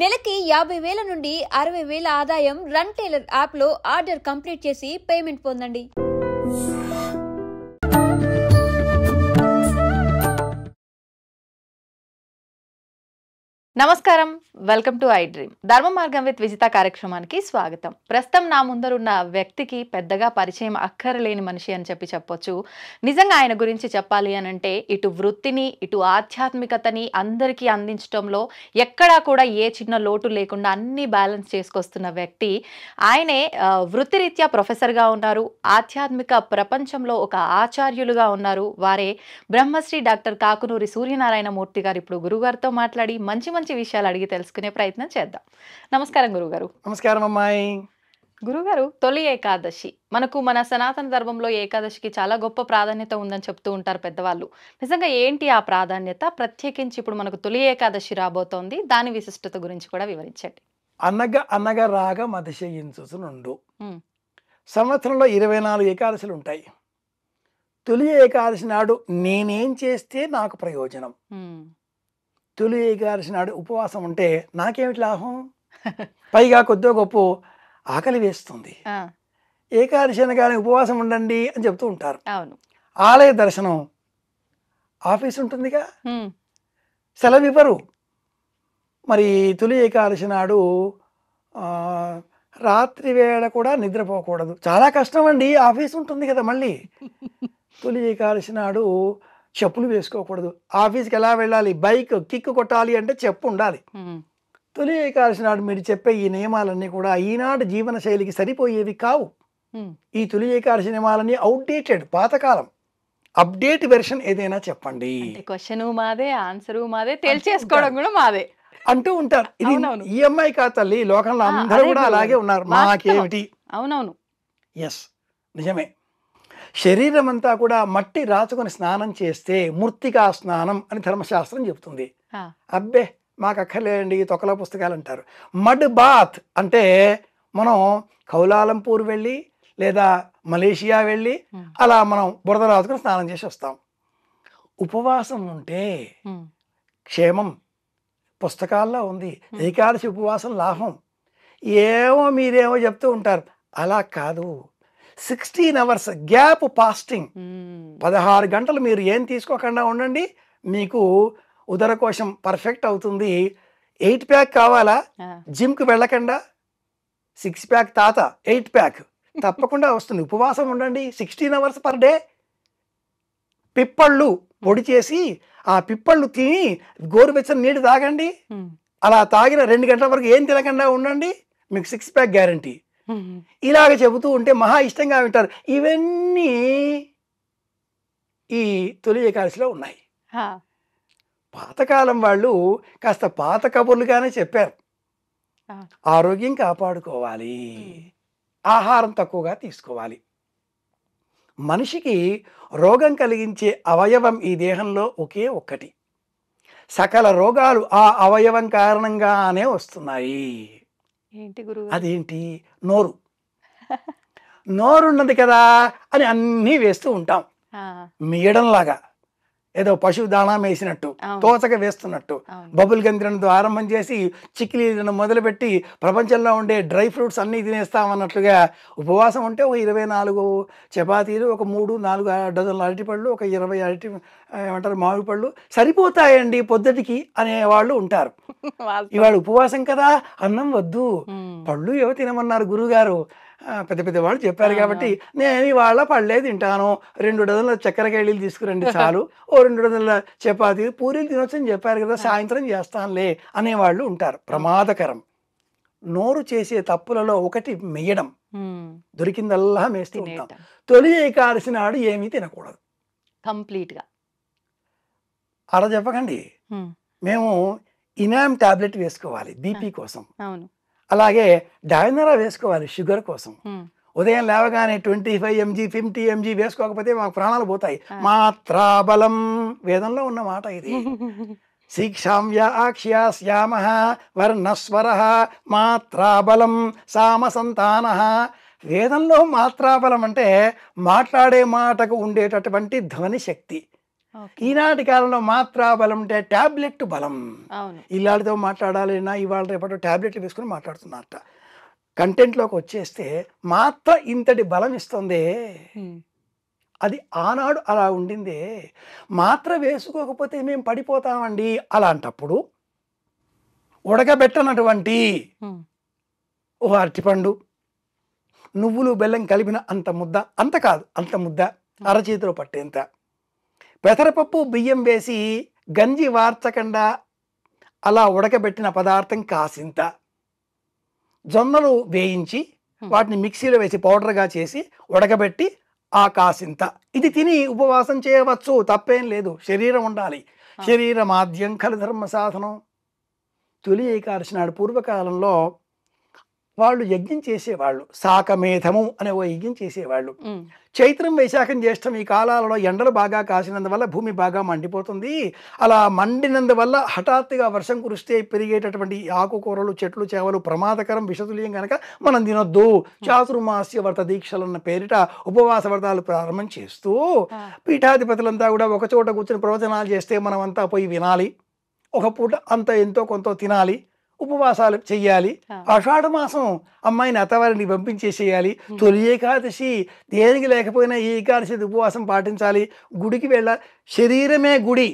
నెలకి 50,000 నుండి 60,000 ఆదాయం రన్ టైలర్ యాప్లో ఆర్డర్ కంప్లీట్ చేసి పేమెంట్ పొందండి. నమస్కారం, వెల్కమ్ టు ఐ డ్రీమ్. ధర్మ మార్గం విత్ విజిత కార్యక్రమానికి స్వాగతం. ప్రస్తుతం నా ముందరున్న వ్యక్తికి పెద్దగా పరిచయం అక్కరలేని మనిషి అని చెప్పొచ్చు. నిజంగా ఆయన గురించి చెప్పాలి అని అంటే ఇటు వృత్తిని ఇటు ఆధ్యాత్మికతని అందరికీ అందించడంలో ఎక్కడా కూడా ఏ చిన్న లోటు లేకుండా అన్ని బ్యాలెన్స్ చేసుకొస్తున్న వ్యక్తి ఆయనే. వృత్తిరీత్యా ప్రొఫెసర్గా ఉన్నారు, ఆధ్యాత్మిక ప్రపంచంలో ఒక ఆచార్యులుగా ఉన్నారు. వారే బ్రహ్మశ్రీ డాక్టర్ కాకునూరి సూర్యనారాయణ మూర్తి గారు. ఇప్పుడు గురుగారితో మాట్లాడి మంచి విషయాలు అడిగి తెలుసుకునే ప్రయత్నం చేద్దాం. నమస్కారం గురుగారు. నమస్కారం అమ్మాయి. గురుగారు, తొలి ఏకాదశి మన సనాతన ధర్మంలో ఏకాదశికి చాలా గొప్ప ప్రాధాన్యత ఉందని చెప్తూ ఉంటారు పెద్దవాళ్ళు. నిజంగా ఏంటి ఆ ప్రాధాన్యత? ప్రత్యేకించి ఇప్పుడు మనకు తొలి ఏకాదశి రాబోతోంది, దాని విశిష్టత గురించి కూడా వివరించండి. అనగా రాగ మతిశయించునుండు. సంవత్సరంలో 24 ఏకాదశులు ఉంటాయి. తొలి ఏకాదశి నాడు నేనేం చేస్తే నాకు ప్రయోజనం? తొలి ఏకాదశి నాడు ఉపవాసం ఉంటే నాకేమిటి లాభం? పైగా కొద్దో గొప్ప ఆకలి వేస్తుంది. ఏకాదశి అనగానే ఉపవాసం ఉండండి అని చెప్తూ ఉంటారు. ఆలయ దర్శనం, ఆఫీస్ ఉంటుందిగా, సెలవు ఇవ్వరు. మరి తొలి ఏకాదశి నాడు రాత్రి వేళ కూడా నిద్రపోకూడదు. చాలా కష్టం అండి, ఆఫీస్ ఉంటుంది కదా. మళ్ళీ తొలి ఏకాదశి నాడు చెప్పులు వేసుకోకూడదు. ఆఫీస్కి ఎలా వెళ్ళాలి? బైక్ కిక్ కొట్టాలి అంటే చెప్పు ఉండాలి. తొలి ఏకాదశి నాడు మీరు చెప్పే ఈ నియమాలన్నీ కూడా ఈనాడు జీవన శైలికి సరిపోయేవి కావు. ఈ తొలి ఏకాదశి నియమాలన్నీ అవుట్డేటెడ్, పాతకాలం. అప్డేట్ వెర్షన్ ఏదైనా చెప్పండి. క్వశ్చన్ మాదే, ఆన్సర్ మాదే, తెలిసేసుకోవడం కూడా మాదే అంటూ ఉంటారు. ఇది ఈఎంఐ కా తల్లి, లోకంలో అందరూ కూడా అలాగే ఉన్నారు. మాకేమిటి? అవునవును, ఎస్, నిజమే. శరీరం అంతా కూడా మట్టి రాచుకొని స్నానం చేస్తే మూర్తికా స్నానం అని ధర్మశాస్త్రం చెప్తుంది. అబ్బే మాకు అక్కర్లేదండి తొక్కల పుస్తకాలు అంటారు. మడ్ బాత్ అంటే మనం కౌలాలంపూర్ వెళ్ళి లేదా మలేషియా వెళ్ళి అలా మనం బురద రాచుకొని స్నానం చేసి వస్తాం. ఉపవాసం ఉంటే క్షేమం, పుస్తకాల్లో ఉంది. ఏకాదశి ఉపవాసం లాభం. ఏమో మీరేమో చెప్తూ ఉంటారు, అలా కాదు. 16 hours గ్యాప్ ఫాస్టింగ్, 16 గంటలు మీరు ఏం తీసుకోకుండా ఉండండి, మీకు ఉదరకోశం పర్ఫెక్ట్ అవుతుంది. 8 ప్యాక్ కావాలా? జిమ్కి వెళ్ళకుండా 6 ప్యాక్ తాత 8 ప్యాక్ తప్పకుండా వస్తుంది. ఉపవాసం ఉండండి, 16 hours పర్ డే. పిప్పళ్ళు పొడి చేసి ఆ పిప్పళ్ళు తిని గోరువెచ్చని నీళ్ళు తాగండి. అలా తాగిన 2 గంటల వరకు ఏం తినకుండా ఉండండి, మీకు 6 ప్యాక్ గ్యారంటీ. ఇలాగ చెబుతూ ఉంటే మహా ఇష్టంగా వింటారు. ఇవన్నీ ఈ తొలి ఏకాదశిలో ఉన్నాయి. పాతకాలం వాళ్ళు కాస్త పాత కబుర్లుగానే చెప్పారు. ఆరోగ్యం కాపాడుకోవాలి, ఆహారం తక్కువగా తీసుకోవాలి. మనిషికి రోగం కలిగించే అవయవం ఈ దేహంలో ఒకే ఒక్కటి. సకల రోగాలు ఆ అవయవం కారణంగానే వస్తున్నాయి. అదేంటి? నోరు. నోరున్నది కదా అని అన్నీ వేస్తూ ఉంటాం. మీయడంలాగా ఏదో పశువు దాణా వేసినట్టు, తోచక వేస్తున్నట్టు. బబుల్ గం తినడంతో ఆరంభం చేసి చిక్కిలీలను మొదలుపెట్టి ప్రపంచంలో ఉండే డ్రై ఫ్రూట్స్ అన్నీ తినేస్తామన్నట్లుగా ఉపవాసం ఉంటే ఒక 24 చపాతీలు, ఒక 3-4 డజన్ల అరటిపళ్ళు, ఒక 20 మామిడి పళ్ళు సరిపోతాయండి పొద్దుటికి అనేవాళ్ళు ఉంటారు. ఇవాళ ఉపవాసం కదా, అన్నం వద్దు, పళ్ళు ఏవో తినమన్నారు గురువుగారు, పెద్ద పెద్ద వాళ్ళు చెప్పారు కాబట్టి నేను ఇవాళ పళ్ళే తింటాను, 2 డజన్ల చక్కెరకేళీలు తీసుకురండి చాలు, ఓ 2 డజన్ల చపాతీలు పూరీలు తినొచ్చని చెప్పారు కదా, సాయంత్రం చేస్తానులే అనేవాళ్ళు ఉంటారు. ప్రమాదకరం. నోరు చేసే తప్పులలో ఒకటి మెయ్యడం. దొరికిందల్లా మేస్తూ ఉంటాం. తొలి ఏకాదశి నాడు ఏమీ తినకూడదు కంప్లీట్గా. అలా చెప్పకండి. మేము ఇనామ్ టాబ్లెట్ వేసుకోవాలి బీపీ కోసం, అలాగే డైనరా వేసుకోవాలి షుగర్ కోసం. ఉదయం లేవగానే 25 mg 50 mg వేసుకోకపోతే మాకు ప్రాణాలు పోతాయి. మాత్రాబలం వేదంలో ఉన్న మాట ఇది. శీక్షామ్యాక్ష్యా శ్యామ వర్ణస్వర మాత్రాబలం సామ సంతాన. వేదంలో మాత్రాబలం అంటే మాట్లాడే మాటకు ఉండేటటువంటి ధ్వని శక్తి. ఈనాటి కాలంలో మాత్రా బలం అంటే టాబ్లెట్ బలం. అవును. ఇల్లాడితో మాట్లాడాలన్నా ఇవాళ రేపటి టాబ్లెట్లు వేసుకుని మాట్లాడుతున్నారట. కంటెంట్లోకి వచ్చేస్తే మాత్ర ఇంతటి బలం ఇస్తుంది, అది ఆనాడు అలా ఉండిందే. మాత్ర వేసుకోకపోతే మేము పడిపోతామండి. అలాంటప్పుడు ఉడకబెట్టనటువంటి ఓ అరటిపండు, నువ్వులు బెల్లం కలిపిన అంత ముద్ద, అంత కాదు అంత ముద్ద, అరచేతిలో పట్టేంత పెసరపప్పు బియ్యం వేసి గంజి వార్చకుండా అలా ఉడకబెట్టిన పదార్థం కాసింత, జొన్నలు వేయించి వాటిని మిక్సీలో వేసి పౌడర్గా చేసి ఉడకబెట్టి ఆ కాసింత, ఇది తిని ఉపవాసం చేయవచ్చు, తప్పేం లేదు. శరీరం ఉండాలి. శరీరమాద్యం ఖలు ధర్మ సాధనం. తొలి ఏకాదశి నాడు పూర్వకాలంలో వాళ్ళు యజ్ఞం చేసేవాళ్ళు. శాకమేధము అనే ఓ యజ్ఞం చేసేవాళ్ళు. చైత్రం వైశాఖం జ్యేష్టం ఈ కాలాలలో ఎండలు బాగా కాసినందువల్ల భూమి బాగా మండిపోతుంది. అలా మండినందువల్ల హఠాత్తుగా వర్షం కురిస్తే పెరిగేటటువంటి ఆకుకూరలు, చెట్లు, చేవలు ప్రమాదకరం, విషతుల్యం కనుక మనం తినొద్దు. చాతుర్మాస్య వ్రత దీక్షలన్న పేరిట ఉపవాస వ్రతాలు ప్రారంభం చేస్తూ పీఠాధిపతులంతా కూడా ఒక చోట కూర్చొని ప్రవచనాలు చేస్తే మనం అంతా పోయి వినాలి. ఒక పూట అంత ఎంతో కొంత తినాలి, ఉపవాసాలు చెయ్యాలి. ఆషాఢ మాసం అమ్మాయిని అత్తవారిని పంపించేసేయాలి. తొలి ఏకాదశి దేనికి లేకపోయినా ఈ ఏకాదశి ఉపవాసం పాటించాలి. గుడికి వెళ్ళాలి. శరీరమే గుడి.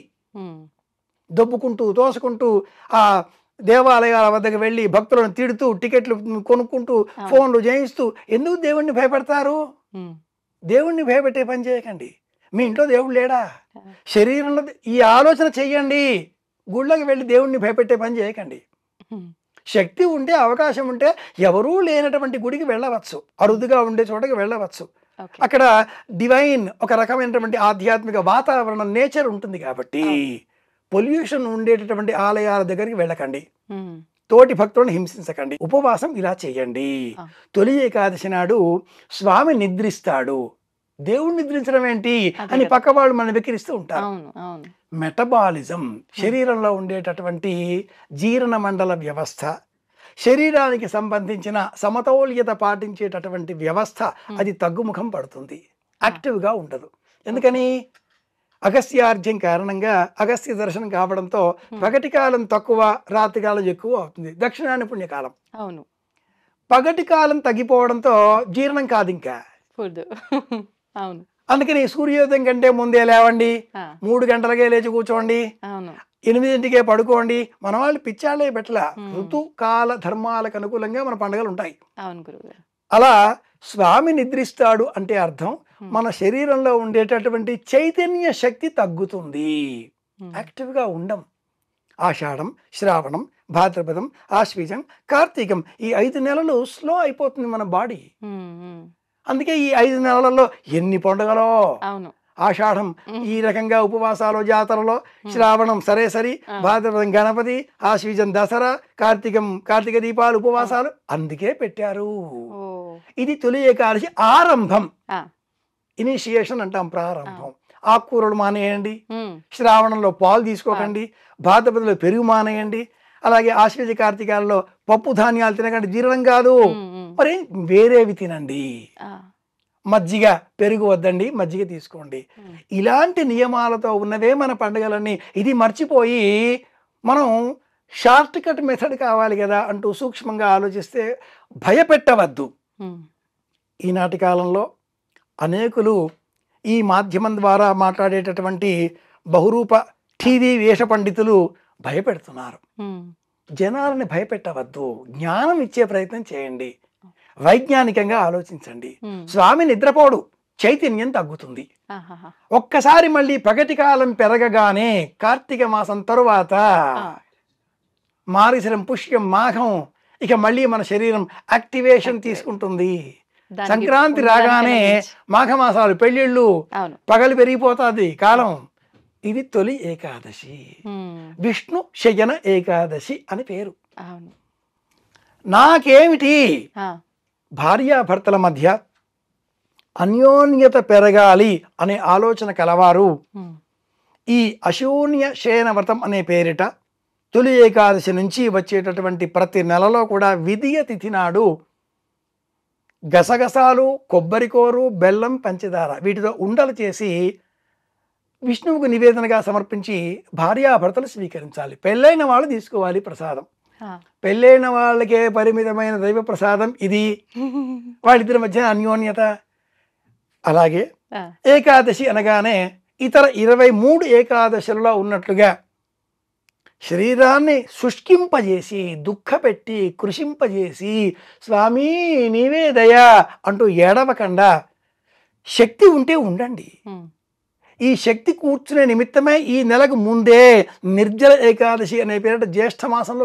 దొబ్బుకుంటూ తోసుకుంటూ ఆ దేవాలయాల వద్దకు వెళ్ళి భక్తులను తిడుతూ టికెట్లు కొనుక్కుంటూ ఫోన్లు చేయిస్తూ ఎందుకు దేవుణ్ణి భయపెడతారు? దేవుణ్ణి భయపెట్టే పని చేయకండి. మీ ఇంట్లో దేవుడు లేడా? శరీరంలో ఈ ఆలోచన చెయ్యండి. గుళ్ళకి వెళ్ళి దేవుణ్ణి భయపెట్టే పని చేయకండి. శక్తి ఉంటే, అవకాశం ఉంటే ఎవరూ లేనటువంటి గుడికి వెళ్ళవచ్చు, అరుదుగా ఉండే చోటకి వెళ్ళవచ్చు. అక్కడ డివైన్ ఒక రకమైనటువంటి ఆధ్యాత్మిక వాతావరణం, నేచర్ ఉంటుంది కాబట్టి పొల్యూషన్ ఉండేటటువంటి ఆలయాల దగ్గరికి వెళ్ళకండి. తోటి భక్తులను హింసించకండి. ఉపవాసం ఇలా చేయండి. తొలి ఏకాదశి నాడు స్వామి నిద్రిస్తాడు. దేవుడు నిద్రించడం ఏంటి అని పక్క వాళ్ళు మనం వెక్కిరిస్తూ ఉంటారు. మెటబాలిజం, శరీరంలో ఉండేటటువంటి జీర్ణ మండల వ్యవస్థ, శరీరానికి సంబంధించిన సమతౌల్యత పాటించేటటువంటి వ్యవస్థ అది తగ్గుముఖం పడుతుంది, యాక్టివ్గా ఉండదు. ఎందుకని? అగస్త్యార్జం కారణంగా అగస్త్య దర్శనం కావడంతో పగటి కాలం తక్కువ, రాత్రి కాలం ఎక్కువ అవుతుంది. దక్షిణాయన పుణ్యకాలం. అవును. పగటి కాలం తగ్గిపోవడంతో జీర్ణం కాదు ఇంకా. అవును. అందుకని సూర్యోదయం కంటే ముందే లేవండి, 3 గంటలకే లేచి కూర్చోండి, 8 పడుకోండి. మన వాళ్ళు పిచ్చాళ్ళే పెట్టల. ఋతుకాల ధర్మాలకు అనుకూలంగా మన పండుగలు ఉంటాయి. అలా స్వామి నిద్రిస్తాడు అంటే అర్థం మన శరీరంలో ఉండేటటువంటి చైతన్య శక్తి తగ్గుతుంది, యాక్టివ్గా ఉండం. ఆషాఢం, శ్రావణం, భాద్రపదం, ఆశ్వీజం, కార్తీకం ఈ 5 నెలలు స్లో అయిపోతుంది మన బాడీ. అందుకే ఈ 5 నెలలలో ఎన్ని పండుగలో. ఆషాఢం ఈ రకంగా ఉపవాసాలు, జాతరలో, శ్రావణం సరే సరి, భాద్రపదం గణపతి, ఆశ్వీజం దసరా, కార్తీక దీపాలు, ఉపవాసాలు అందుకే పెట్టారు. ఇది తొలి ఏకాదశి ఆరంభం, ఇనిషియేషన్ అంటాం, ప్రారంభం. ఆకుకూరలు మానేయండి, శ్రావణంలో పాలు తీసుకోకండి, భాద్రపదలో పెరుగు మానేయండి, అలాగే ఆశ్వీజ కార్తీకాలలో పప్పు ధాన్యాలు తినకండి, జీర్ణం కాదు. మరి వేరేవి తినండి. మజ్జిగ, పెరుగు వద్దండి, మజ్జిగ తీసుకోండి. ఇలాంటి నియమాలతో ఉన్నవే మన పండుగలన్నీ. ఇది మర్చిపోయి మనం షార్ట్ కట్ మెథడ్ కావాలి కదా అంటూ సూక్ష్మంగా ఆలోచిస్తే భయపెట్టవద్దు. ఈనాటి కాలంలో అనేకులు ఈ మాధ్యమం ద్వారా మాట్లాడేటటువంటి బహురూప టీవీ వేష పండితులు భయపెడుతున్నారు. జనాలని భయపెట్టవద్దు, జ్ఞానం ఇచ్చే ప్రయత్నం చేయండి, వైజ్ఞానికంగా ఆలోచించండి. స్వామి నిద్రపోడు, చైతన్యం తగ్గుతుంది. ఒక్కసారి మళ్ళీ పగటి కాలం పెరగగానే కార్తీక మాసం తరువాత మారిశరం, పుష్యం, మాఘం ఇక మళ్ళీ మన శరీరం యాక్టివేషన్ తీసుకుంటుంది. సంక్రాంతి రాగానే మాఘమాసాలు, పెళ్ళిళ్ళు, పగలు పెరిగిపోతుంది కాలం. ఇది తొలి ఏకాదశి, విష్ణు శయన ఏకాదశి అని పేరు. నాకేమిటి, భార్యాభర్తల మధ్య అన్యోన్యత పెరగాలి అనే ఆలోచన కలవారు ఈ అశూన్య శయన వ్రతం అనే పేరిట తొలి ఏకాదశి నుంచి వచ్చేటటువంటి ప్రతి నెలలో కూడా విధియ తిథి నాడు గసగసాలు, కొబ్బరికోరు, బెల్లం, పంచదార వీటితో ఉండలు చేసి విష్ణువుకు నివేదనగా సమర్పించి భార్యాభర్తలు స్వీకరించాలి. పెళ్ళైన వాళ్ళు తీసుకోవాలి ప్రసాదం. పెళ్ళైన వాళ్ళకే పరిమితమైన దైవ ప్రసాదం ఇది. వాళ్ళిద్దరి మధ్య అన్యోన్యత. అలాగే ఏకాదశి అనగానే ఇతర 23 ఏకాదశులలో ఉన్నట్లుగా శరీరాన్ని శుష్కింపజేసి, దుఃఖపెట్టి, కృషింపజేసి, స్వామి నీవే దయా అంటూ ఏడవకుండా శక్తి ఉంటే ఉండండి. ఈ శక్తి కూర్చునే నిమిత్తమే ఈ నెలకు ముందే నిర్జల ఏకాదశి అనే పేరిట జ్యేష్ఠ మాసంలో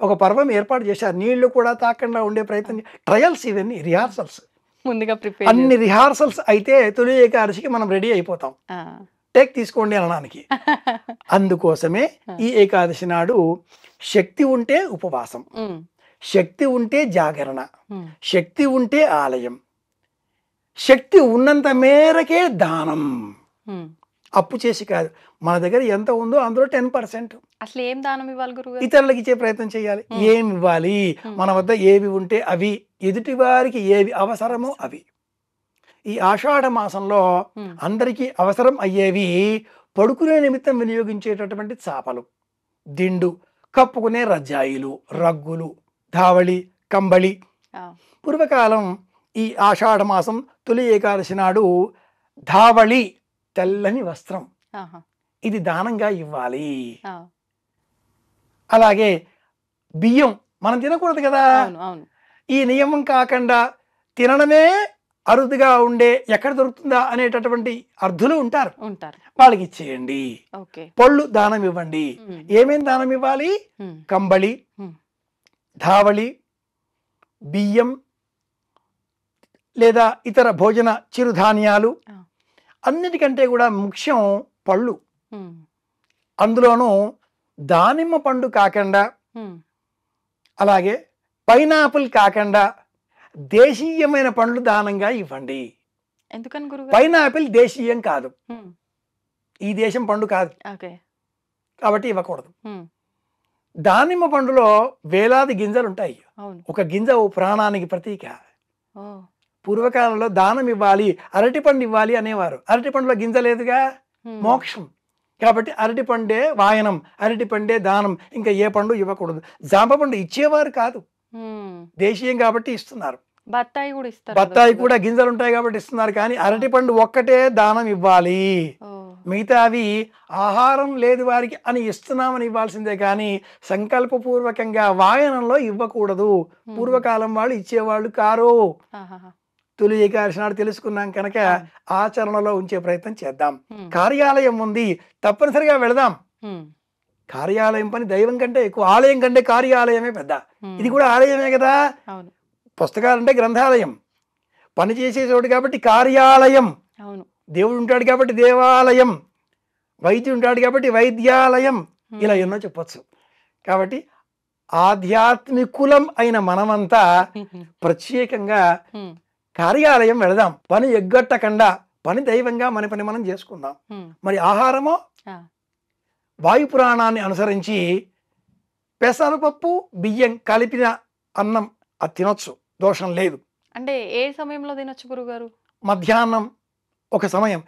ఒక పర్వం ఏర్పాటు చేశారు. నీళ్లు కూడా తాకుండా ఉండే ప్రయత్నం, ట్రయల్స్, ఇవన్నీ రిహార్సల్స్. ముందుగా ప్రిపేర్ అన్ని రిహార్సల్స్ అయితే తొలి ఏకాదశికి మనం రెడీ అయిపోతాం, టేక్ తీసుకోండి అనడానికి. అందుకోసమే ఈ ఏకాదశి నాడు శక్తి ఉంటే ఉపవాసం, శక్తి ఉంటే జాగరణ, శక్తి ఉంటే ఆలయం, శక్తి ఉన్నంత మేరకే దానం. అప్పు చేసి కాదు. మన దగ్గర ఎంత ఉందో అందులో 10%. అసలు ఏం దానం ఇవ్వాలి గురుగారు? ఇతరులకు ఇచ్చే ప్రయత్నం చేయాలి. ఏమి ఇవ్వాలి? మన వద్ద ఏవి ఉంటే అవి, ఎదుటి వారికి ఏవి అవసరమో అవి. ఈ ఆషాఢ మాసంలో అందరికీ అవసరం అయ్యేవి పడుకునే నిమిత్తం వినియోగించేటటువంటి చాపలు, దిండు, కప్పుకునే రజ్జాయిలు, రగ్గులు, ధావళి, కంబళి. పూర్వకాలం ఈ ఆషాఢ మాసం తొలి ఏకాదశి నాడు ధావళి, తెల్లని వస్త్రం, ఇది దానంగా ఇవ్వాలి. అలాగే బియ్యం మనం తినకూడదు కదా. ఈ నియమం కాకుండా తినడమే అరుదుగా ఉండే, ఎక్కడ దొరుకుతుందా అనేటటువంటి అర్థులు ఉంటారు, వాళ్ళకి ఇచ్చేయండి. పళ్ళు దానం ఇవ్వండి. ఏమేం దానం ఇవ్వాలి? కంబళి, ధావళి, బియ్యం లేదా ఇతర భోజన చిరుధాన్యాలు. అన్నిటికంటే కూడా ముఖ్యం పళ్ళు. అందులోనూ దానిమ్మ పండు కాకుండా, అలాగే పైనాపిల్ కాకుండా దేశీయమైన పండ్లు దానంగా ఇవ్వండి. ఎందుకని గురుగారు? పైనాపిల్ దేశీయం కాదు, ఈ దేశం పండు కాదు కాబట్టి ఇవ్వకూడదు. దానిమ్మ పండులో వేలాది గింజలు ఉంటాయి. ఒక గింజ ఓ ప్రాణానికి ప్రతీక. పూర్వకాలంలో దానం ఇవ్వాలి, అరటి పండు ఇవ్వాలి అనేవారు. అరటి పండులో గింజ లేదుగా, మోక్షం. కాబట్టి అరటి పండే వాయనం, అరటి పండే దానం, ఇంకా ఏ పండు ఇవ్వకూడదు. జామ పండు ఇచ్చేవారు కాదు, దేశీయం కాబట్టి ఇస్తున్నారు. బత్తాయి కూడా ఇస్తారు, బత్తాయి కూడా గింజలు ఉంటాయి కాబట్టి ఇస్తున్నారు. కానీ అరటి పండు ఒక్కటే దానం ఇవ్వాలి. మిగతా అవి ఆహారం లేదు వారికి అని ఇస్తున్నామని ఇవ్వాల్సిందే కానీ సంకల్పపూర్వకంగా వాయనంలో ఇవ్వకూడదు. పూర్వకాలం వాళ్ళు ఇచ్చేవాళ్ళు కారు. తొలి ఏకాదశి నాడు తెలుసుకున్నాం కనుక ఆచరణలో ఉంచే ప్రయత్నం చేద్దాం. కార్యాలయం ఉంది, తప్పనిసరిగా వెళదాం. కార్యాలయం పని దైవం కంటే ఎక్కువ, ఆలయం కంటే కార్యాలయమే పెద్ద. ఇది కూడా ఆలయమే కదా. పుస్తకాలంటే గ్రంథాలయం, పని చేసే చోటు కాబట్టి కార్యాలయం. దేవుడు ఉంటాడు కాబట్టి దేవాలయం, వైద్యుడు ఉంటాడు కాబట్టి వైద్యాలయం, ఇలా ఎన్నో చెప్పచ్చు. కాబట్టి ఆధ్యాత్మికులం అయిన మనమంతా ప్రత్యేకంగా కార్యాలయం వెళదాం. పని ఎగ్గట్టకుండా పని దైవంగా మన పని మనం చేసుకుందాం. మరి ఆహారమో వాయుపురాణాన్ని అనుసరించి పెసరపప్పు బియ్యం కలిపిన అన్నం అది తినొచ్చు, దోషం లేదు. అంటే ఏ సమయంలో తినొచ్చు గురుగారు? మధ్యాహ్నం ఒక సమయం,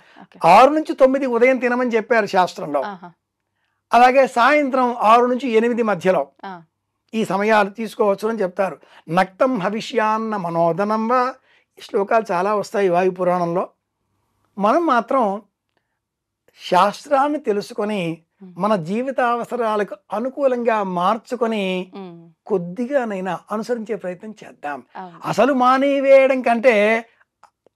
6 నుంచి 9 ఉదయం తినమని చెప్పారు శాస్త్రంలో. అలాగే సాయంత్రం 6 నుంచి 8 మధ్యలో ఈ సమయాలు తీసుకోవచ్చు అని చెప్తారు. నక్తం హవిష్యాన్న మనోదనం వా, ఈ శ్లోకాలు చాలా వస్తాయి వాయుపురాణంలో. మనం మాత్రం శాస్త్రాన్ని తెలుసుకొని మన జీవిత అవసరాలకు అనుకూలంగా మార్చుకొని కొద్దిగానైనా అనుసరించే ప్రయత్నం చేద్దాం. అసలు మానేవేయడం కంటే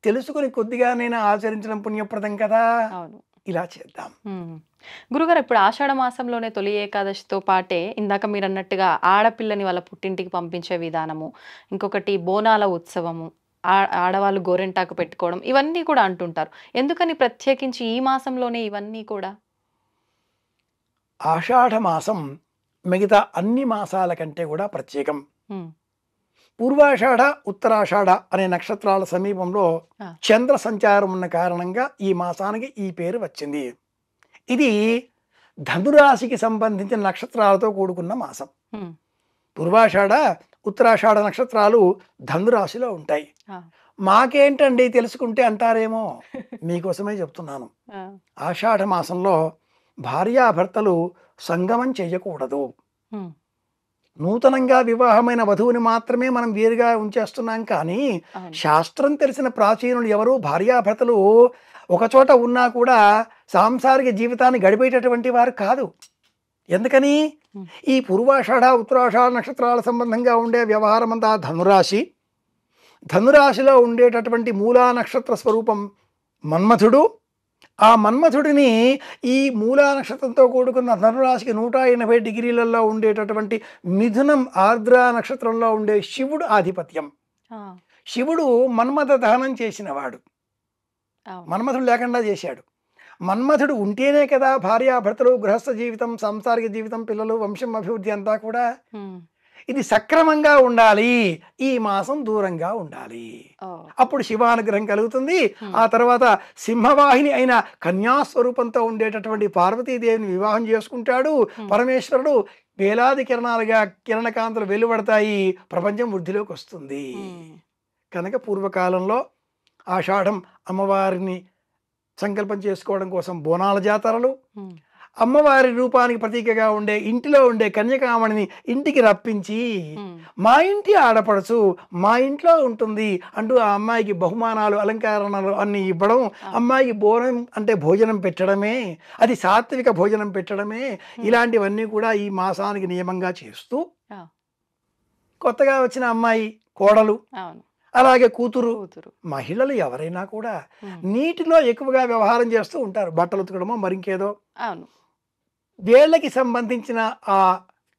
తెలుసుకొని కొద్దిగానైనా ఆచరించడం పుణ్యప్రదం కదా. ఇలా చేద్దాం. గురుగారు, ఇప్పుడు ఆషాఢ మాసంలోనే తొలి ఏకాదశితో పాటే ఇందాక మీరు అన్నట్టుగా ఆడపిల్లని వాళ్ళ పుట్టింటికి పంపించే విధానము, ఇంకొకటి బోనాల ఉత్సవము, ఆడవాళ్ళు గోరెంటాకు పెట్టుకోవడం, ఇవన్నీ కూడా అంటుంటారు. ఎందుకని ప్రత్యేకించి ఈ మాసంలోనే ఇవన్నీ కూడా? ఆషాఢ మాసం మిగతా అన్ని మాసాల కంటే కూడా ప్రత్యేకం. పూర్వాషాఢ, ఉత్తరాషాఢ అనే నక్షత్రాల సమీపంలో చంద్ర సంచారం ఉన్న కారణంగా ఈ మాసానికి ఈ పేరు వచ్చింది. ఇది ధనురాశికి సంబంధించిన నక్షత్రాలతో కూడుకున్న మాసం. పూర్వాషాఢ, ఉత్తరాషాఢ నక్షత్రాలు ధనురాశిలో ఉంటాయి. మాకేంటండి తెలుసుకుంటే అంటారేమో, మీకోసమే చెప్తున్నాను. ఆషాఢ మాసంలో భార్యాభర్తలు సంగమం చేయకూడదు. నూతనంగా వివాహమైన వధువుని మాత్రమే మనం వేరుగా ఉంచేస్తున్నాం, కానీ శాస్త్రం తెలిసిన ప్రాచీనులు ఎవరు భార్యాభర్తలు ఒకచోట ఉన్నా కూడా సాంసారిక జీవితాన్ని గడిపేటటువంటి వారు కాదు. ఎందుకని? ఈ పూర్వాషాఢ ఉత్తరాషాఢ నక్షత్రాల సంబంధంగా ఉండే వ్యవహారం అంతా ధనురాశి. ధనురాశిలో ఉండేటటువంటి మూలా నక్షత్ర స్వరూపం మన్మథుడు. ఆ మన్మథుడిని ఈ మూలా నక్షత్రంతో కూడుకున్న ధనురాశికి 180 డిగ్రీలలో ఉండేటటువంటి మిథునం ఆర్ద్ర నక్షత్రంలో ఉండే శివుడు ఆధిపత్యం. శివుడు మన్మథ దహనం చేసినవాడు, మన్మథుడు లేకుండా చేశాడు. మన్మథుడు ఉంటేనే కదా భార్యాభర్తలు, గృహస్థ జీవితం, సాంసారిక జీవితం, పిల్లలు, వంశం అభివృద్ధి అంతా కూడా. ఇది సక్రమంగా ఉండాలి, ఈ మాసం దూరంగా ఉండాలి, అప్పుడు శివానుగ్రహం కలుగుతుంది. ఆ తర్వాత సింహవాహిని అయిన కన్యాస్వరూపంతో ఉండేటటువంటి పార్వతీదేవిని వివాహం చేసుకుంటాడు పరమేశ్వరుడు. వేలాది కిరణాలుగా కిరణకాంతులు వెలువడతాయి, ప్రపంచం వృద్ధిలోకి వస్తుంది. కనుక పూర్వకాలంలో ఆషాఢం అమ్మవారిని సంకల్పం చేసుకోవడం కోసం బోనాల జాతరలు, అమ్మవారి రూపానికి ప్రతీకగా ఉండే ఇంటిలో ఉండే కన్యకామణిని ఇంటికి రప్పించి మా ఇంటి ఆడపడుచు మా ఇంట్లో ఉంటుంది అంటూ ఆ అమ్మాయికి బహుమానాలు, అలంకరణలు అన్ని ఇవ్వడం, అమ్మాయికి బోనం అంటే భోజనం పెట్టడమే, అది సాత్విక భోజనం పెట్టడమే, ఇలాంటివన్నీ కూడా ఈ మాసానికి నియమంగా చేస్తూ కొత్తగా వచ్చిన అమ్మాయి, కోడలు, అలాగే కూతురు, మహిళలు ఎవరైనా కూడా నీటిలో ఎక్కువగా వ్యవహారం చేస్తూ ఉంటారు. బట్టలు ఉతకడమో మరింకేదో. వేళ్ళకి సంబంధించిన ఆ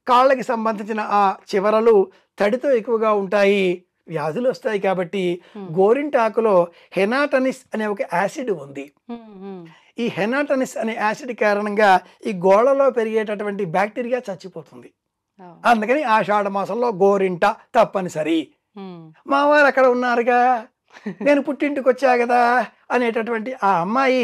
కాళ్ళకి సంబంధించిన ఆ చివరలు తడితో ఎక్కువగా ఉంటాయి, వ్యాధులు వస్తాయి. కాబట్టి గోరింటాకులో హెనాటనిస్ అనే ఒక యాసిడ్ ఉంది. ఈ హెనాటనిస్ అనే యాసిడ్ కారణంగా ఈ గోళ్ళలో పెరిగేటటువంటి బ్యాక్టీరియా చచ్చిపోతుంది. అందుకని ఆషాఢ మాసంలో గోరింట తప్పనిసరి. మా వారు అక్కడ ఉన్నారుగా, నేను పుట్టింటికి వచ్చా కదా అనేటటువంటి ఆ అమ్మాయి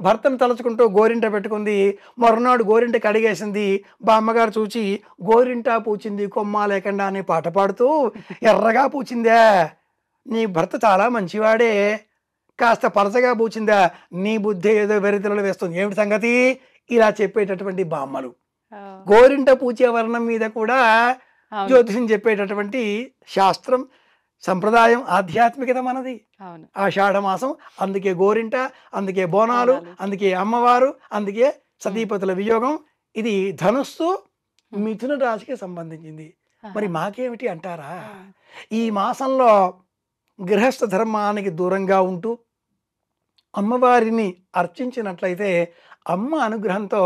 భర్తను తలుచుకుంటూ గోరింట పెట్టుకుంది. మరునాడు గోరింట కడిగేసింది. బామ్మగారు చూచి గోరింట పూచింది కొమ్మ లేకుండా అని పాట పాడుతూ, ఎర్రగా పూచిందా, నీ భర్త చాలా మంచివాడే, కాస్త పలచగా పూచిందా, నీ బుద్ధి ఏదో వెరితెరలు వేస్తుంది, ఏమిటి సంగతి, ఇలా చెప్పేటటువంటి బామ్మలు. గోరింట పూచే వర్ణం మీద కూడా జ్యోతిషం చెప్పేటటువంటి శాస్త్రం, సంప్రదాయం, ఆధ్యాత్మికత మనది. ఆషాఢ మాసం, అందుకే గోరింట, అందుకే బోనాలు, అందుకే అమ్మవారు, అందుకే సతీపతుల వియోగం. ఇది ధనుస్సు మిథున రాశికి సంబంధించింది. మరి మాకేమిటి అంటారా? ఈ మాసంలో గృహస్థ ధర్మానికి దూరంగా ఉంటూ అమ్మవారిని అర్చించినట్లయితే అమ్మ అనుగ్రహంతో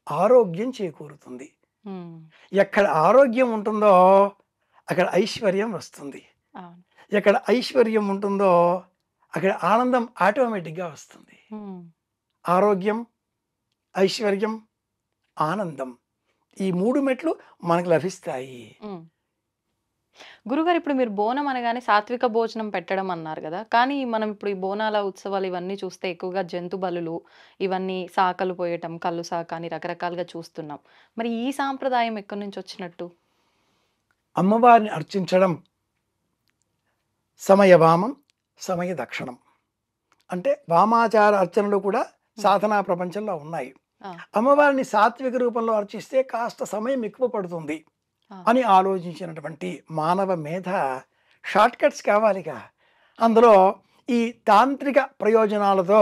ఆరోగ్యం చేకూరుతుంది. ఎక్కడ ఆరోగ్యం ఉంటుందో అక్కడ ఐశ్వర్యం వస్తుంది. ఎక్కడ ఐశ్వర్యం ఉంటుందో అక్కడ ఆనందం ఆటోమేటిక్గా వస్తుంది. ఆరోగ్యం, ఐశ్వర్యం, ఆనందం, ఈ 3 మెట్లు మనకు లభిస్తాయి. గురుగారు, ఇప్పుడు మీరు బోనం అనగానే సాత్విక భోజనం పెట్టడం అన్నారు కదా, కానీ మనం ఇప్పుడు ఈ బోనాల ఉత్సవాలు ఇవన్నీ చూస్తే ఎక్కువగా జంతు బలులు, ఇవన్నీ సాకలు పోయటం, కళ్ళు సాక అని రకరకాలుగా చూస్తున్నాం. మరి ఈ సాంప్రదాయం ఎక్కడి నుంచి వచ్చినట్టు? అమ్మవారిని అర్చించడం సమయవామం, సమయ దక్షిణం. అంటే వామాచార అర్చనలు కూడా సాధనా ప్రపంచంలో ఉన్నాయి. అమ్మవారిని సాత్విక రూపంలో అర్చిస్తే కాస్త సమయం ఎక్కువ పడుతుంది అని ఆలోచించినటువంటి మానవ మేధ షార్ట్ కట్స్ కావాలిగా. అందులో ఈ తాంత్రిక ప్రయోజనాలతో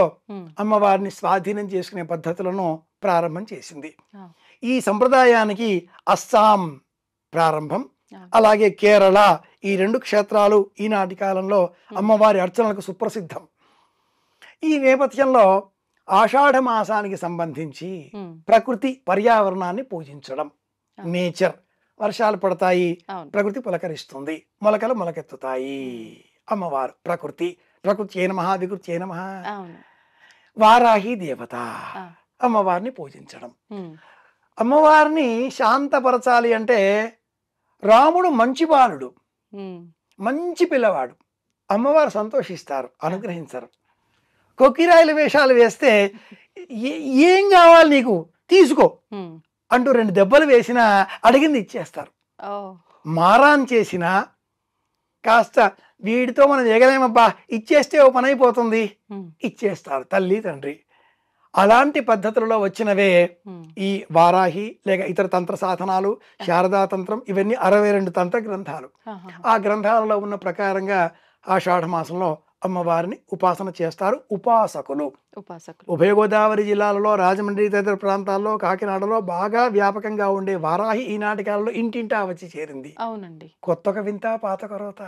అమ్మవారిని స్వాధీనం చేసుకునే పద్ధతులను ప్రారంభం చేసింది. ఈ సంప్రదాయానికి అస్సాం ప్రారంభం, అలాగే కేరళ, ఈ 2 క్షేత్రాలు ఈనాటి కాలంలో అమ్మవారి అర్చనలకు సుప్రసిద్ధం. ఈ నేపథ్యంలో ఆషాఢ మాసానికి సంబంధించి ప్రకృతి పర్యావరణాన్ని పూజించడం, నేచర్, వర్షాలు పడతాయి, ప్రకృతి పులకరిస్తుంది, మొలకలు మొలకెత్తుతాయి. అమ్మవారు ప్రకృతి, ప్రకృతి ఏ నమః, వికృతి ఏ నమః, వారాహి దేవత, అమ్మవారిని పూజించడం. అమ్మవారిని శాంతపరచాలి అంటే రాముడు మంచి బాలుడు, మంచి పిల్లవాడు, అమ్మవారు సంతోషిస్తారు, అనుగ్రహించరు. కొక్కిరాయిల వేషాలు వేస్తే ఏం కావాలి నీకు తీసుకో అంటూ 2 దెబ్బలు వేసినా అడిగింది ఇచ్చేస్తారు. మారాన్ చేసిన, కాస్త వీడితో మనం ఎగలేమబ్బా, ఇచ్చేస్తే ఓ పని అయిపోతుంది, ఇచ్చేస్తారు తల్లి తండ్రి. అలాంటి పద్ధతులలో వచ్చినవే ఈ వారాహి లేక ఇతర తంత్ర సాధనాలు, శారదా తంత్రం, ఇవన్నీ 62 తంత్ర గ్రంథాలు. ఆ గ్రంథాలలో ఉన్న ప్రకారంగా ఆషాఢ మాసంలో అమ్మవారిని ఉపాసన చేస్తారు ఉపాసకులు. ఉభయ గోదావరి జిల్లాలలో, రాజమండ్రి తదితర ప్రాంతాల్లో, కాకినాడలో బాగా వ్యాపకంగా ఉండే వారాహి ఈనాటి కాలంలో ఇంటింటా వచ్చి చేరింది. అవునండి. కొత్తొక వింత పాత కొరత.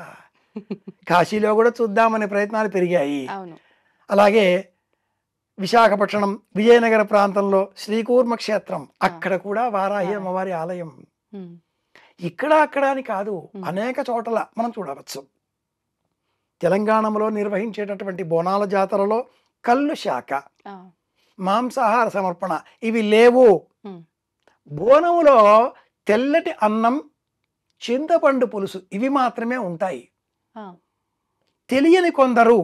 కాశీలో కూడా చూద్దామనే ప్రయత్నాలు పెరిగాయి. అలాగే విశాఖపట్నం, విజయనగర ప్రాంతంలో శ్రీకూర్మ క్షేత్రం, అక్కడ కూడా వారాహి అమ్మవారి ఆలయం. ఇక్కడ అక్కడ అని కాదు, అనేక చోట్ల మనం చూడవచ్చు. తెలంగాణలో నిర్వహించేటటువంటి బోనాల జాతరలో కళ్ళు శాఖ, మాంసాహార సమర్పణ ఇవి లేవు. బోనములో తెల్లటి అన్నం, చింతపండు పులుసు ఇవి మాత్రమే ఉంటాయి. తెలియని కొందరు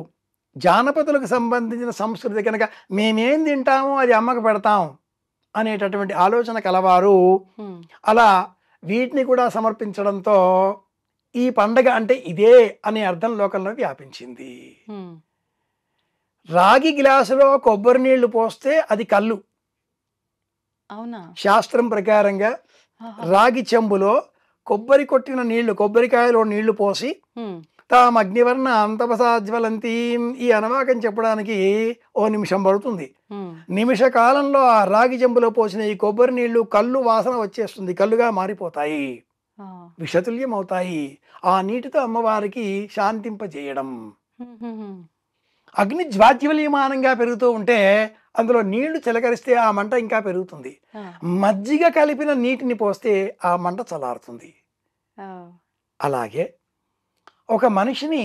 జానపదులకు సంబంధించిన సంస్కృతి కనుక మేమేం తింటామో అది అమ్మకు పెడతాం అనేటటువంటి ఆలోచన కలవారు అలా వీటిని కూడా సమర్పించడంతో ఈ పండగ అంటే ఇదే అనే అర్థం లోకంలో వ్యాపించింది. రాగి గ్లాసులో కొబ్బరి నీళ్లు పోస్తే అది కళ్ళు. అవునా? శాస్త్రం ప్రకారంగా రాగి చెంబులో కొబ్బరి కొట్టిన నీళ్లు, కొబ్బరికాయలో నీళ్లు పోసి తాము అగ్నివర్ణ అంతపసాజ్వలంతీం ఈ అనవాకం చెప్పడానికి ఓ నిమిషం పడుతుంది. నిమిష కాలంలో ఆ రాగి చెంబులో పోసిన ఈ కొబ్బరి నీళ్లు కళ్ళు వాసన వచ్చేస్తుంది, కళ్ళుగా మారిపోతాయి, విషతుల్యం అవుతాయి. ఆ నీటితో అమ్మవారికి శాంతింపజేయడం. అగ్ని జ్వాజ్వల్యమానంగా పెరుగుతూ ఉంటే అందులో నీళ్లు చిలకరిస్తే ఆ మంట ఇంకా పెరుగుతుంది. మజ్జిగ కలిపిన నీటిని పోస్తే ఆ మంట చల్లారుతుంది. అలాగే ఒక మనిషిని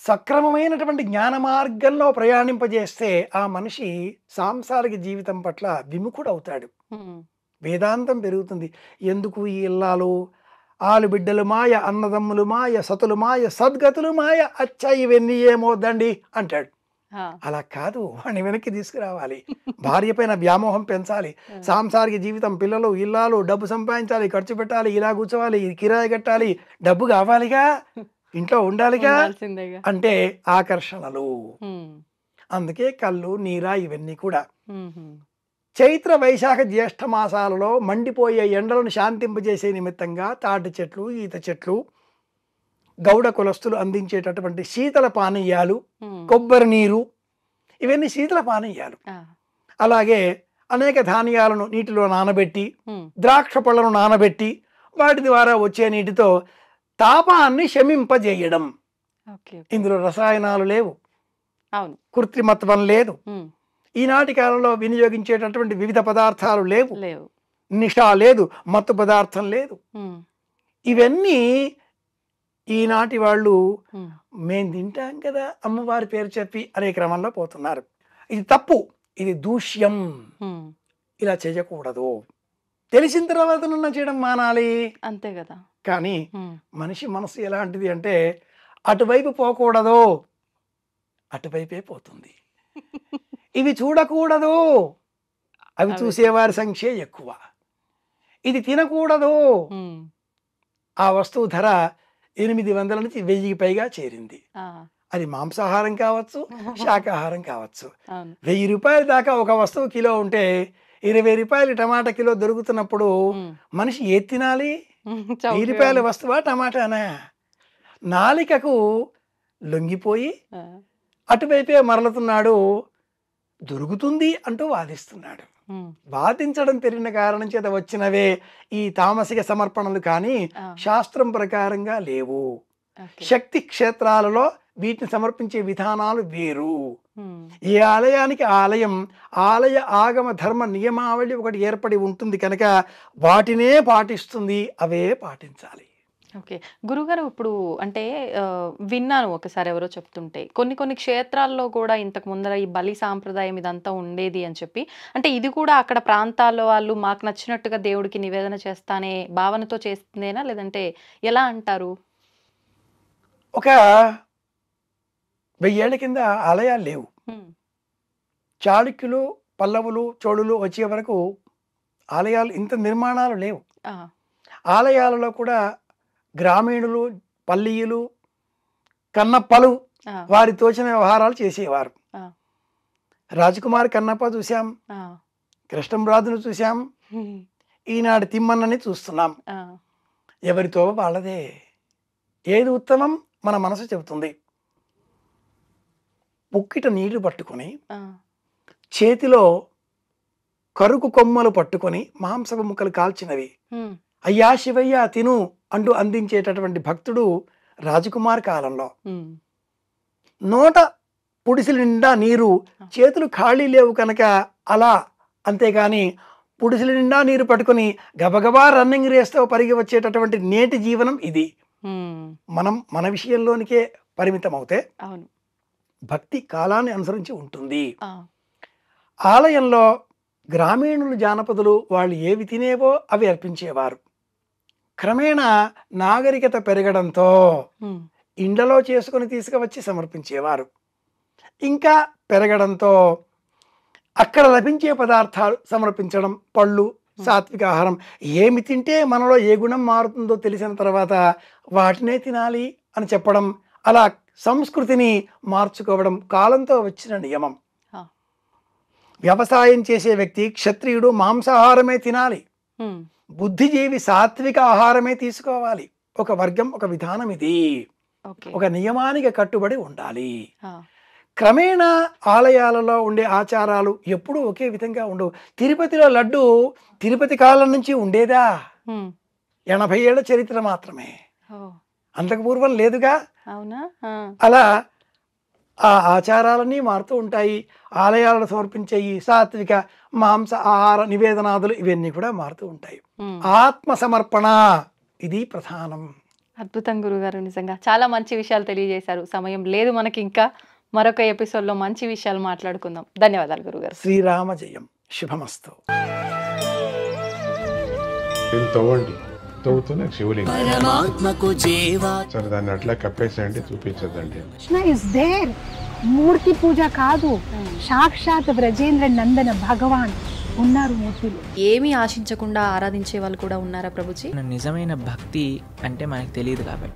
సక్రమమైనటువంటి జ్ఞాన మార్గంలో ప్రయాణింపజేస్తే ఆ మనిషి సాంసారిక జీవితం పట్ల విముఖుడవుతాడు. వేదాంతం పెరుగుతుంది. ఎందుకు ఈ ఇల్లాలు, ఆలు బిడ్డలు మాయ, అన్నదమ్ములు మాయ, సతులు మాయ, సద్గతులు మాయ, అచ్చా ఇవన్నీ ఏమవుద్దండి అంటాడు. అలా కాదు, వాడిని వెనక్కి తీసుకురావాలి. భార్య పైన వ్యామోహం పెంచాలి. సాంసారిక జీవితం, పిల్లలు, ఇల్లాలు, డబ్బు సంపాదించాలి, ఖర్చు పెట్టాలి, ఇలా కూర్చోవాలి, కిరాయి కట్టాలి, డబ్బు కావాలిగా, ఇంట్లో ఉండాలిగా అంటే ఆకర్షణలు. అందుకే కళ్ళు, నీరా ఇవన్నీ కూడా. చైత్ర వైశాఖ జ్యేష్ఠ మాసాలలో మండిపోయే ఎండలను శాంతింపజేసే నిమిత్తంగా తాటి చెట్లు, ఈత చెట్లు, గౌడ కులస్తులు అందించేటటువంటి శీతల పానీయాలు, కొబ్బరి నీరు, ఇవన్నీ శీతల పానీయాలు. అలాగే అనేక ధాన్యాలను నీటిలో నానబెట్టి, ద్రాక్ష పళ్ళను నానబెట్టి వాటి ద్వారా వచ్చే నీటితో తాపాన్ని శమింపజేయడం. ఇందులో రసాయనాలు లేవు, కృత్రిమత్వం లేదు, ఈనాటి కాలంలో వినియోగించేటటువంటి వివిధ పదార్థాలు లేవు, నిషా లేదు, మత్తు పదార్థం లేదు. ఇవన్నీ ఈనాటి వాళ్ళు మేము తింటాం కదా అమ్మవారి పేరు చెప్పి అనే క్రమంలో పోతున్నారు. ఇది తప్పు, ఇది దూష్యం, ఇలా చేయకూడదు. తెలిసిన తర్వాత చేయడం మానాలి, అంతే కదా. కానీ మనిషి మనసు ఎలాంటిది అంటే అటువైపు పోకూడదు, అటువైపే పోతుంది. ఇవి చూడకూడదు, అవి చూసేవారి సంఖ్య ఎక్కువ. ఇది తినకూడదు, ఆ వస్తువు ధర 800 నుంచి 1000కి పైగా చేరింది. అది మాంసాహారం కావచ్చు, శాకాహారం కావచ్చు. 1000 రూపాయల దాకా ఒక వస్తువు కిలో ఉంటే 20 రూపాయలు టమాటా కిలో దొరుకుతున్నప్పుడు మనిషి ఏది తినాలి? 1000 రూపాయల వస్తువా టమాటానా? నాలికకు లొంగిపోయి అటువైపే మరలుతున్నాడు, దొరుకుతుంది అంటూ వాదిస్తున్నాడు. వాదించడం పెరిగిన కారణం చేత వచ్చినవే ఈ తామసిక సమర్పణలు, కానీ శాస్త్రం ప్రకారంగా లేవు. శక్తి క్షేత్రాలలో వీటిని సమర్పించే విధానాలు వేరు. ఏ ఆలయానికి ఆలయం, ఆలయ ఆగమ ధర్మ నియమావళి ఒకటి ఏర్పడి ఉంటుంది కనుక వాటినే పాటిస్తుంది, అవే పాటించాలి. ఓకే గురుగారు, ఇప్పుడు అంటే విన్నాను ఒకసారి ఎవరో చెప్తుంటే కొన్ని క్షేత్రాల్లో కూడా ఇంతకు ముందర ఈ బలి సాంప్రదాయం ఇదంతా ఉండేది అని చెప్పి, అంటే ఇది కూడా అక్కడ ప్రాంతాల్లో వాళ్ళు మాకు నచ్చినట్టుగా దేవుడికి నివేదన చేస్తానే భావనతో చేస్తుందేనా, లేదంటే ఎలా అంటారు? ఒక 1000 ఏళ్ల కింద ఆలయాలు లేవు. చాళుక్యులు, పల్లవులు, చోళులు వచ్చే వరకు ఆలయాలు ఇంత నిర్మాణాలు లేవు. ఆలయాలలో కూడా గ్రామీణులు, పల్లీలు, కన్నప్పలు వారి తోచిన వ్యవహారాలు చేసేవారు. రాజకుమారి కన్నప్ప చూసాం, కృష్ణంరాజును చూసాం, ఈనాడు తిమ్మన్నని చూస్తున్నాం. ఎవరితో వాళ్ళదే. ఏది ఉత్తమం మన మనసు చెబుతుంది. పుక్కిట నీళ్లు పట్టుకొని చేతిలో కరుకు కొమ్మలు పట్టుకొని మాంసపు ముక్కలు కాల్చినవి అయ్యా శివయ్య తిను అంటూ అందించేటటువంటి భక్తుడు రాజకుమార్ కాలంలో. నోట పుడిసెల నిండా నీరు, చేతులు ఖాళీ లేవు కనుక అలా, అంతేగాని పుడిసెల నిండా నీరు పట్టుకొని గబగబా రన్నింగ్ రేస్తో పరిగి వచ్చేటటువంటి నేటి జీవనం ఇది. మనం మన విషయంలోనికే పరిమితం అవుతే భక్తి కాలాన్ని అనుసరించి ఉంటుంది. ఆలయంలో గ్రామీణులు, జానపదులు వాళ్ళు ఏవి తినేవో అవి అర్పించేవారు. క్రమేణా నాగరికత పెరగడంతో ఇండ్లలో చేసుకుని తీసుకువచ్చి సమర్పించేవారు. ఇంకా పెరగడంతో అక్కడ లభించే పదార్థాలు సమర్పించడం, పళ్ళు, సాత్విక ఆహారం, ఏమి తింటే మనలో ఏ గుణం మారుతుందో తెలిసిన తర్వాత వాటినే తినాలి అని చెప్పడం, అలా సంస్కృతిని మార్చుకోవడం కాలంతో వచ్చిన నియమం. వ్యవసాయం చేసే వ్యక్తి, క్షత్రియుడు మాంసాహారమే తినాలి, బుద్ధిజీవి సాత్విక ఆహారమే తీసుకోవాలి. ఒక వర్గం, ఒక విధానం ఇది. ఒక నియమానికి కట్టుబడి ఉండాలి. క్రమేణా ఆలయాలలో ఉండే ఆచారాలు ఎప్పుడూ ఒకే విధంగా ఉండవు. తిరుపతిలో లడ్డు తిరుపతి కాలం నుంచి ఉండేదా? 80 ఏళ్ల చరిత్ర మాత్రమే, అంతకు పూర్వం లేదుగా. అలా ఆ ఆచారాలన్నీ మారుతూ ఉంటాయి. ఆలయాలను సమర్పించేయి సాత్విక మాంస ఆహార నివేదనాదులు ఇవన్నీ కూడా మారుతూ ఉంటాయి. ఆత్మ సమర్పణ ఇది ప్రధానం. అద్భుతం గురుగారు, నిజంగా చాలా మంచి విషయాలు తెలియజేశారు. సమయం లేదు మనకి, ఇంకా మరొక ఎపిసోడ్లో మంచి విషయాలు మాట్లాడుకుందాం. ధన్యవాదాలు గురుగారు. శ్రీరామ జయం. శుభమస్తు. తవ్వుతూనే శివలింగం సరే దాన్ని అట్లా కప్పేసేయండి, చూపించదండి. మూర్తి పూజ కాదు, సాక్షాత్ బ్రజేంద్ర నందన భగవాన్ ఉన్నారు మూర్తిలో. ఏమీ ఆశించకుండా ఆరాధించే వాళ్ళు కూడా ఉన్నారా ప్రభుజీ? నిజమైన భక్తి అంటే మనకు తెలియదు కాబట్టి